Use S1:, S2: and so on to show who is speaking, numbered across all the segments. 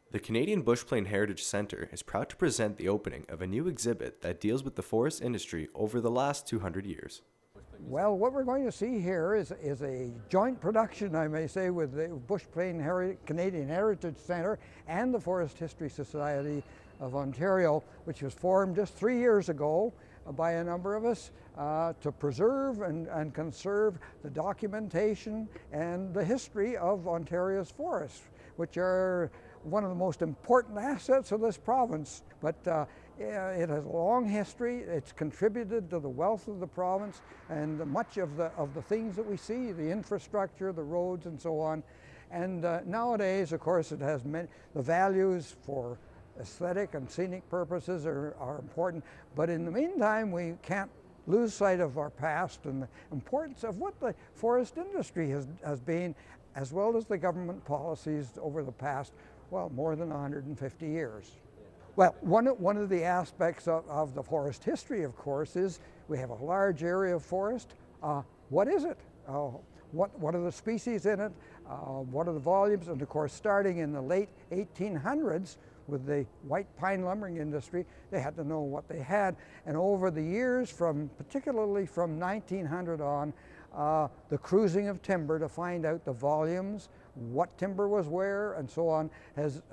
S1: The Canadian Bushplane Heritage Centre is proud to present the opening of a new exhibit that deals with the forest industry over the last 200 years.
S2: Well, what we're going to see here is a joint production, I may say, with the Bushplane Canadian Heritage Centre and the Forest History Society of Ontario, which was formed just 3 years ago by a number of us to preserve and conserve the documentation and the history of Ontario's forests, which are one of the most important assets of this province. But it has a long history. It's contributed to the wealth of the province and much of the things that we see, the infrastructure, the roads and so on. And nowadays, of course, it has the values for aesthetic and scenic purposes are important. But in the meantime, we can't lose sight of our past and the importance of what the forest industry has been, as well as the government policies over the past, well, more than 150 years. Well, one of the aspects of the forest history, of course, is we have a large area of forest. What is it? What are the species in it? What are the volumes? And of course, starting in the late 1800s with the white pine lumbering industry, they had to know what they had. And over the years, particularly from 1900 on, the cruising of timber to find out the volumes, what timber was where, and so on, has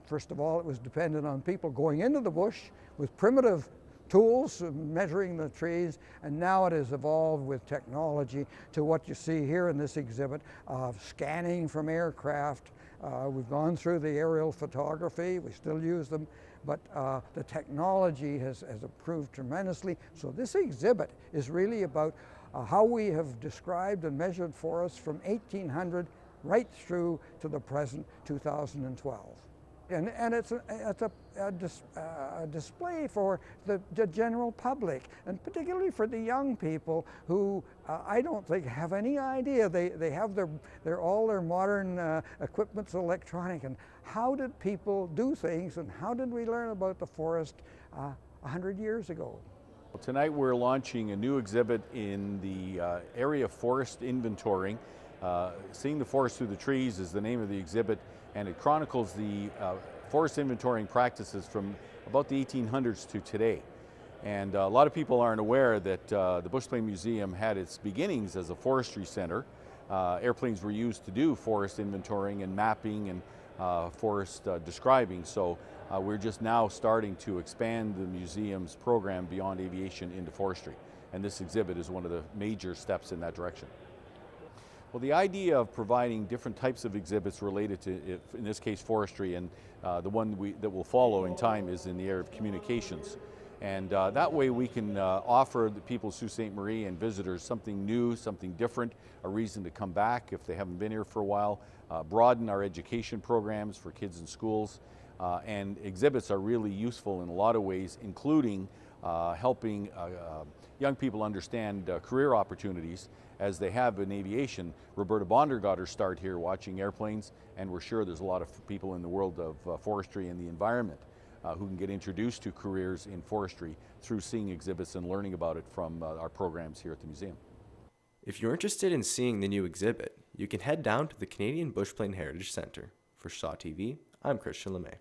S2: first of all, it was dependent on people going into the bush with primitive tools, measuring the trees, and now it has evolved with technology to what you see here in this exhibit of scanning from aircraft. We've gone through the aerial photography, we still use them, but the technology has improved tremendously. So this exhibit is really about how we have described and measured forests from 1800 right through to the present 2012. And it's a display for the general public, and particularly for the young people who I don't think have any idea. They have all their modern equipment's electronic, and how did people do things, and how did we learn about the forest 100 years ago?
S3: Well, tonight we're launching a new exhibit in the area of forest inventorying. Seeing the Forest Through the Trees is the name of the exhibit, and it chronicles the forest inventorying practices from about the 1800s to today. And a lot of people aren't aware that the Bushplane Museum had its beginnings as a forestry center. Airplanes were used to do forest inventorying and mapping and forest describing. So we're just now starting to expand the museum's program beyond aviation into forestry. And this exhibit is one of the major steps in that direction. Well, the idea of providing different types of exhibits related to, in this case, forestry, and the one that will follow in time is in the area of communications. And that way we can offer the people of Sault Ste. Marie and visitors something new, something different, a reason to come back if they haven't been here for a while, broaden our education programs for kids in schools, and exhibits are really useful in a lot of ways, including helping young people understand career opportunities as they have in aviation. Roberta Bonder got her start here watching airplanes, and we're sure there's a lot of people in the world of forestry and the environment who can get introduced to careers in forestry through seeing exhibits and learning about it from our programs here at the museum.
S1: If you're interested in seeing the new exhibit, you can head down to the Canadian Bushplane Heritage Centre. For Shaw TV, I'm Christian LeMay.